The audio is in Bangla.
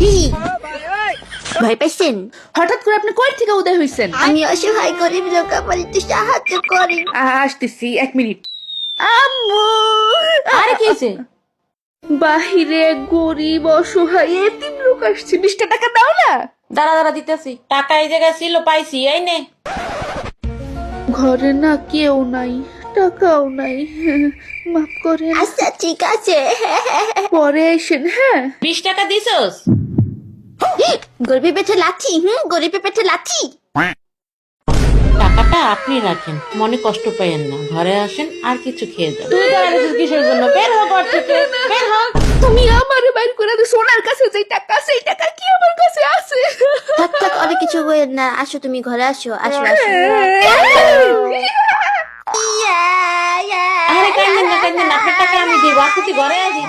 কি ভয় পাইছেন? হঠাৎ করে আপনি কই থেকে উদয় হইছেন? আমি অসহায় গরিব লোক, আমার একটু সাহায্য করেন। আসতেছি, 1 মিনিট। আম্মু, আরে কি হয়েছে? বাহিরে গরিব অসহায় এতিম লোক আসছে, 20টা টাকা দাও না। দাঁড়া দাঁড়া দিতেছি। টাকা এই জায়গায় ছিল, পাইছি, এই নে। ঘরে না কেউ নাই, টাকাও নাই, মাফ করে। আচ্ছা ঠিক আছে। পরে আসেন, হ্যাঁ? 20 টাকা দিছস? গরিবের পেটে লাথি, গরিবের পেটে লাথি। টাকাটা আপনি রাখেন, মনে কষ্ট পাইয়েন না, ঘরে আসেন আর কিছু খেয়ে যান। তুই দাঁড়াইছিস কিসের জন্য? বের হ ঘর থেকে, বের হ। তুমি আমারে বাইর করে দে, সোনার কাছে যেই টাকা, সেই টাকা কি আমার কাছে আছে? থাক থাক, অনেক কিছু বলেন না, আসো তুমি ঘরে আসো, আসো আসো। আরে কান্দেন না, আপনার টাকা আমি দিব, আপনি ঘরে আসি।